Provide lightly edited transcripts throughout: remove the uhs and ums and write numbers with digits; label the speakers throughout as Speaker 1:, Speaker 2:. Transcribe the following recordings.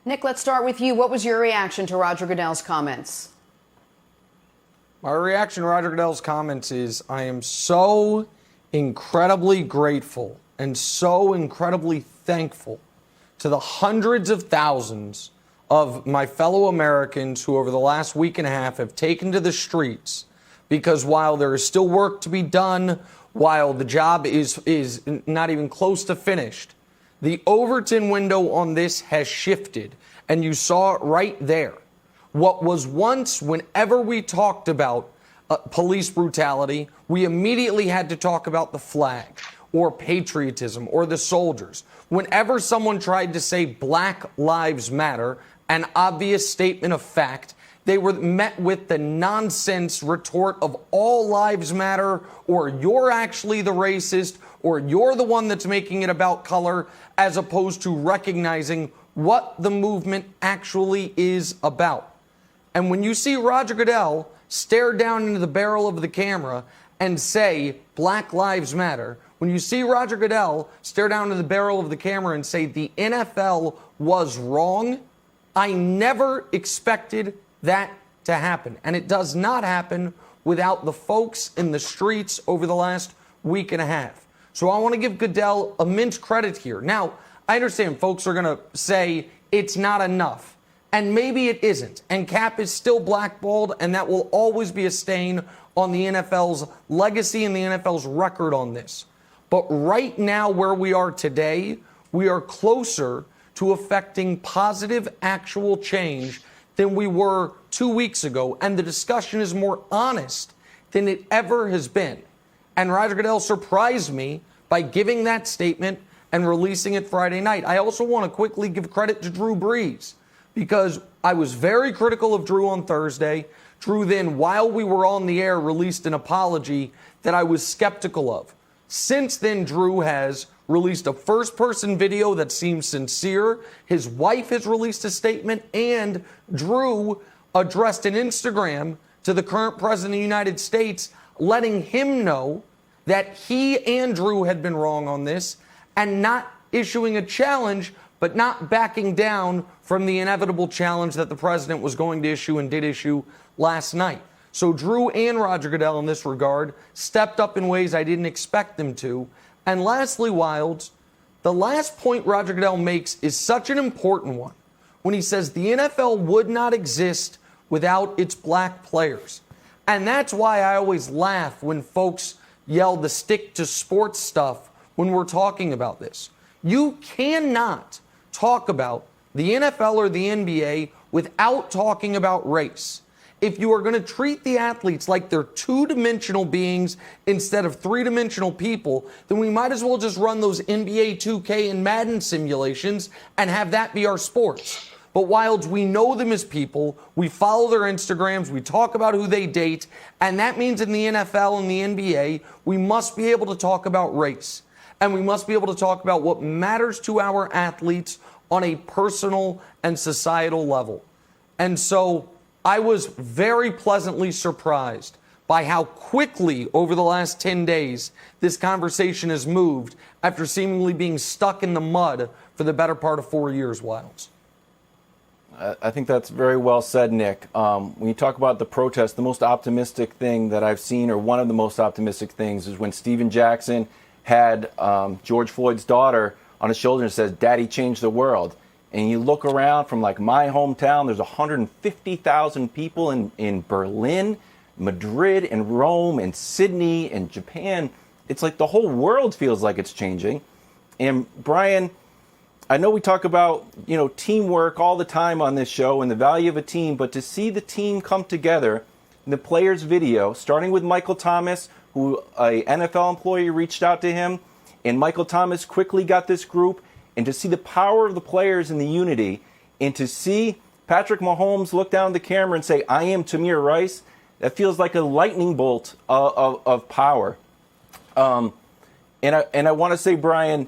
Speaker 1: Nick, let's start with you. What was your reaction to Roger Goodell's comments?
Speaker 2: My reaction to Roger Goodell's comments is I am so incredibly grateful and so incredibly thankful to the hundreds of thousands of my fellow Americans who over the last week and a half have taken to the streets, because while there is still work to be done, while the job is not even close to finished, the Overton window on this has shifted, and you saw it right there. What was once, whenever we talked about police brutality, we immediately had to talk about the flag or patriotism or the soldiers. Whenever someone tried to say Black Lives Matter, an obvious statement of fact, they were met with the nonsense retort of all lives matter, or you're actually the racist, or you're the one that's making it about color, as opposed to recognizing what the movement actually is about. And when you see Roger Goodell stare down into the barrel of the camera and say Black Lives Matter, when you see Roger Goodell stare down into the barrel of the camera and say the NFL was wrong, I never expected that to happen. And it does not happen without the folks in the streets over the last week and a half. So I want to give Goodell immense credit here. Now, I understand folks are going to say it's not enough. And maybe it isn't. And Cap is still blackballed, and that will always be a stain on the NFL's legacy and the NFL's record on this. But right now, where we are today, we are closer to affecting positive actual change than we were 2 weeks ago, and the discussion is more honest than it ever has been. And Roger Goodell surprised me by giving that statement and releasing it Friday night. I also want to quickly give credit to Drew Brees, because I was very critical of Drew on Thursday. Drew then, while we were on the air, released an apology that I was skeptical of. Since then, Drew has released a first-person video that seems sincere. His wife has released a statement, and Drew addressed an Instagram to the current president of the United States, letting him know that he and Drew had been wrong on this, and not issuing a challenge, but not backing down from the inevitable challenge that the president was going to issue and did issue last night. So Drew and Roger Goodell in this regard stepped up in ways I didn't expect them to. And lastly, Wilds, the last point Roger Goodell makes is such an important one when he says the NFL would not exist without its black players. And that's why I always laugh when folks yell the stick to sports stuff when we're talking about this. You cannot talk about the NFL or the NBA without talking about race. If you are going to treat the athletes like they're two-dimensional beings instead of three-dimensional people, then we might as well just run those NBA 2K and Madden simulations and have that be our sports. But Wilds, we know them as people. We follow their Instagrams. We talk about who they date. And that means in the NFL and the NBA, we must be able to talk about race. And we must be able to talk about what matters to our athletes on a personal and societal level. And so I was very pleasantly surprised by how quickly over the last 10 days this conversation has moved after seemingly being stuck in the mud for the better part of 4 years, Wilds.
Speaker 3: I think that's very well said, Nick. When you talk about the protest, the most optimistic thing that I've seen, or one of the most optimistic things, is when Steven Jackson had George Floyd's daughter on his shoulder and says, "Daddy changed the world." And you look around from like my hometown, there's 150,000 people in Berlin, Madrid, and Rome, and Sydney, and Japan. It's like the whole world feels like it's changing. And Brian, I know we talk about, teamwork all the time on this show and the value of a team, but to see the team come together in the players' video, starting with Michael Thomas, who a NFL employee reached out to him, and Michael Thomas quickly got this group, and to see the power of the players and the unity, and to see Patrick Mahomes look down at the camera and say, "I am Tamir Rice," that feels like a lightning bolt of power. And I want to say, Brian,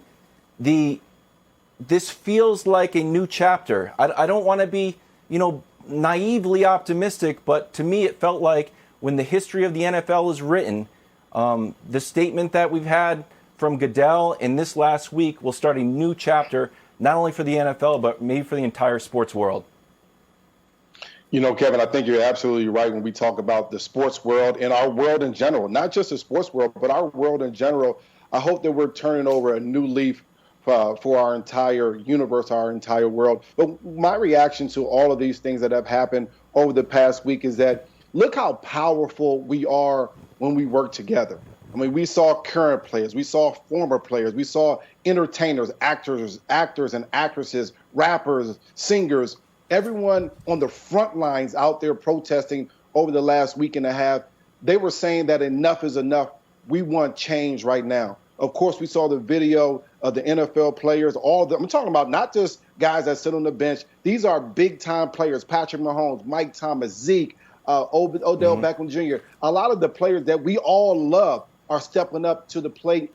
Speaker 3: this feels like a new chapter. I don't want to be, naively optimistic, but to me it felt like when the history of the NFL is written, the statement that we've had from Goodell in this last week will start a new chapter, not only for the NFL, but maybe for the entire sports world?
Speaker 4: You know, Kevin, I think you're absolutely right when we talk about the sports world and our world in general, not just the sports world, but our world in general. I hope that we're turning over a new leaf for our entire universe, our entire world. But my reaction to all of these things that have happened over the past week is that look how powerful we are when we work together. I mean, we saw current players, we saw former players, we saw entertainers, actors and actresses, rappers, singers, everyone on the front lines out there protesting over the last week and a half. They were saying that enough is enough. We want change right now. Of course, we saw the video of the NFL players, I'm talking about not just guys that sit on the bench. These are big-time players, Patrick Mahomes, Mike Thomas, Zeke, Odell Beckham Jr. A lot of the players that we all love are stepping up to the plate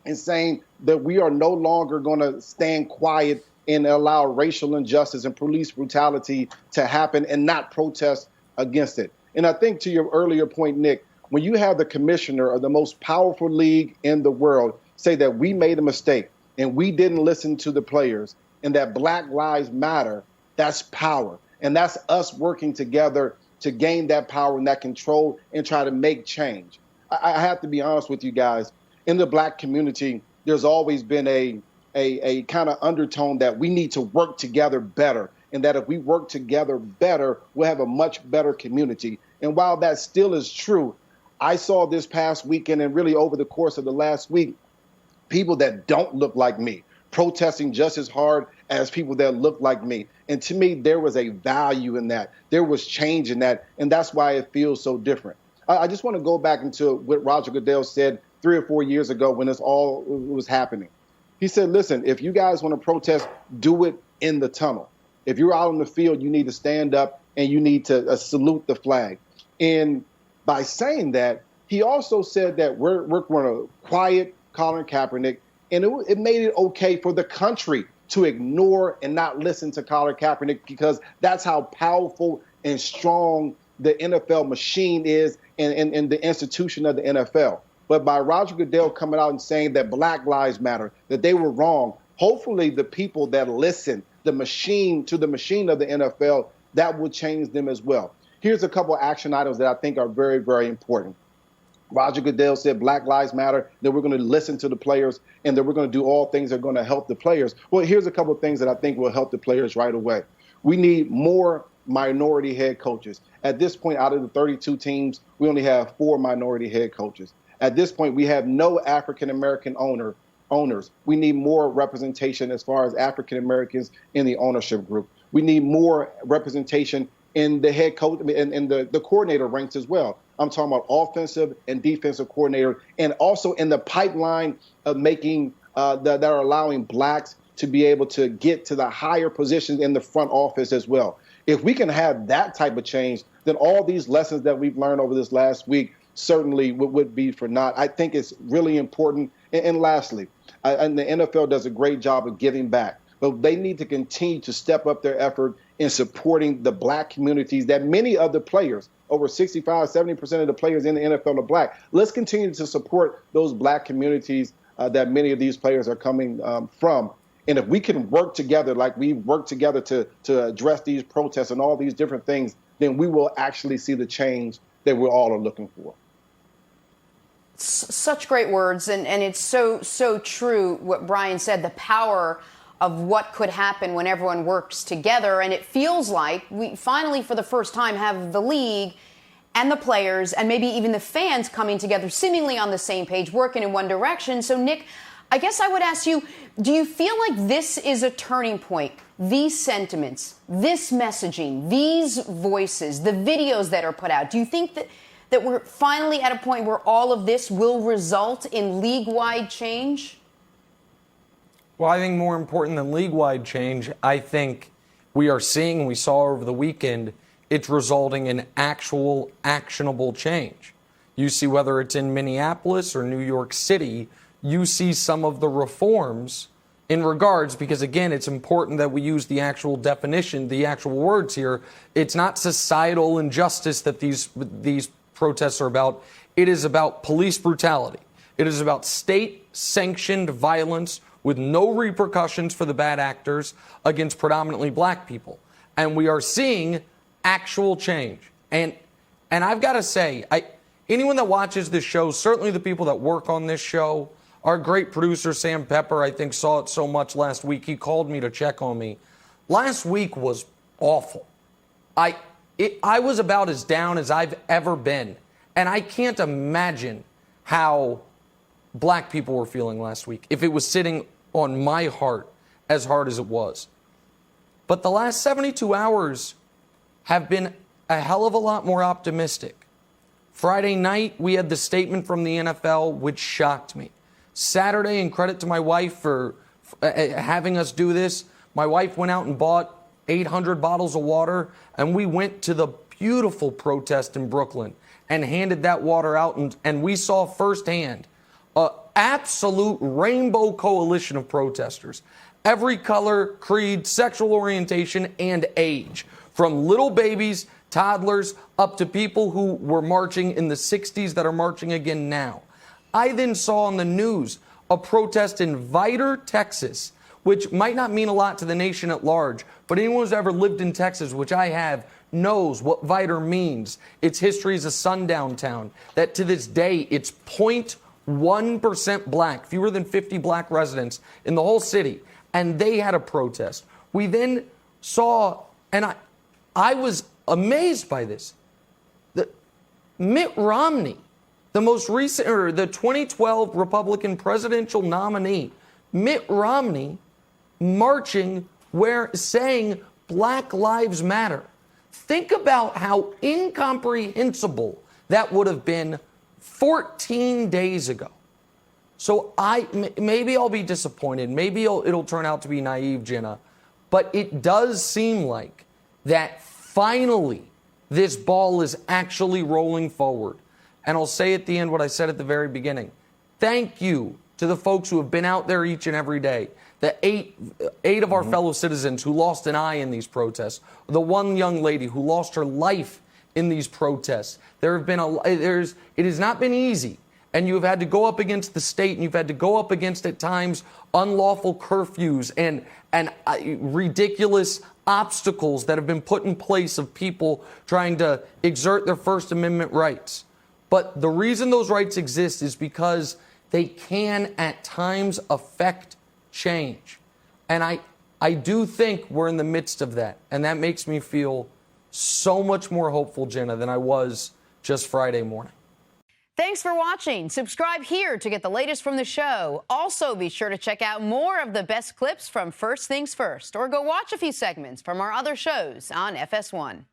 Speaker 4: and saying that we are no longer going to stand quiet and allow racial injustice and police brutality to happen and not protest against it. And I think to your earlier point, Nick, when you have the commissioner of the most powerful league in the world say that we made a mistake and we didn't listen to the players and that Black Lives Matter, that's power. And that's us working together to gain that power and that control and try to make change. I have to be honest with you guys. In the Black community, there's always been a kind of undertone that we need to work together better, and that if we work together better, we'll have a much better community. And while that still is true, I saw this past weekend and really over the course of the last week, people that don't look like me protesting just as hard as people that look like me. And to me, there was a value in that. There was change in that. And that's why it feels so different. I just want to go back into what Roger Goodell said 3 or 4 years ago when this all was happening. He said, listen, if you guys want to protest, do it in the tunnel. If you're out on the field, you need to stand up and you need to salute the flag. And by saying that, he also said that we're going to quiet Colin Kaepernick, and it made it okay for the country to ignore and not listen to Colin Kaepernick because that's how powerful and strong the NFL machine is and the institution of the NFL. But by Roger Goodell coming out and saying that Black Lives Matter, that they were wrong, hopefully the people that listen, the machine of the NFL, that will change them as well. Here's a couple of action items that I think are very, very important. Roger Goodell said Black Lives Matter, that we're going to listen to the players and that we're going to do all things that are going to help the players. Well, here's a couple of things that I think will help the players right away. We need more minority head coaches. At this point, out of the 32 teams, we only have 4 minority head coaches. At this point, we have no African-American owners. We need more representation as far as African-Americans in the ownership group. We need more representation in the head coach and the coordinator ranks as well. I'm talking about offensive and defensive coordinator, and also in the pipeline of making that are allowing blacks to be able to get to the higher positions in the front office as well. If we can have that type of change, then all these lessons that we've learned over this last week certainly would be for naught. I think it's really important. And lastly, and the NFL does a great job of giving back, but they need to continue to step up their effort in supporting the black communities that many of the players, over 65, 70% of the players in the NFL are black. Let's continue to support those black communities that many of these players are coming from. And if we can work together like we work together to address these protests and all these different things, then we will actually see the change that we all are looking for.
Speaker 1: Such great words, and it's so true what Brian said, the power of what could happen when everyone works together. And it feels like we finally, for the first time, have the league and the players and maybe even the fans coming together seemingly on the same page, working in one direction. So, Nick, I guess I would ask you, do you feel like this is a turning point? These sentiments, this messaging, these voices, the videos that are put out, do you think that we're finally at a point where all of this will result in league-wide change?
Speaker 2: Well, I think more important than league-wide change, I think we are seeing, and we saw over the weekend, it's resulting in actual actionable change. You see whether it's in Minneapolis or New York City, you see some of the reforms in regards, because again, it's important that we use the actual definition, the actual words here. It's not societal injustice that these protests are about. It is about police brutality. It is about state-sanctioned violence with no repercussions for the bad actors against predominantly black people. And we are seeing actual change. And I've got to say, anyone that watches this show, certainly the people that work on this show, our great producer, Sam Pepper, I think saw it so much last week. He called me to check on me. Last week was awful. I was about as down as I've ever been. And I can't imagine how black people were feeling last week if it was sitting on my heart as hard as it was. But the last 72 hours have been a hell of a lot more optimistic. Friday night, we had the statement from the NFL, which shocked me. Saturday, and credit to my wife for having us do this, my wife went out and bought 800 bottles of water, and we went to the beautiful protest in Brooklyn and handed that water out, and we saw firsthand an absolute rainbow coalition of protesters. Every color, creed, sexual orientation, and age. From little babies, toddlers, up to people who were marching in the 60s that are marching again now. I then saw on the news a protest in Viter, Texas, which might not mean a lot to the nation at large, but anyone who's ever lived in Texas, which I have, knows what Viter means. Its history is a sundown town, that to this day it's 0.1% black, fewer than 50 black residents in the whole city, and they had a protest. We then saw, and I was amazed by this, that Mitt Romney, the most recent, or the 2012 Republican presidential nominee, Mitt Romney, marching saying Black Lives Matter. Think about how incomprehensible that would have been 14 days ago. So maybe I'll be disappointed. Maybe it'll turn out to be naive, Jenna. But it does seem like that finally this ball is actually rolling forward. And I'll say at the end what I said at the very beginning. Thank you to the folks who have been out there each and every day. The eight of our fellow citizens who lost an eye in these protests. The one young lady who lost her life in these protests. It has not been easy. And you have had to go up against the state, and you've had to go up against, at times, unlawful curfews and ridiculous obstacles that have been put in place of people trying to exert their First Amendment rights. But the reason those rights exist is because they can, at times, affect change. And I do think we're in the midst of that. And that makes me feel so much more hopeful, Jenna, than I was just Friday morning.
Speaker 1: Thanks for watching. Subscribe here to get the latest from the show. Also, be sure to check out more of the best clips from First Things First, or go watch a few segments from our other shows on FS1.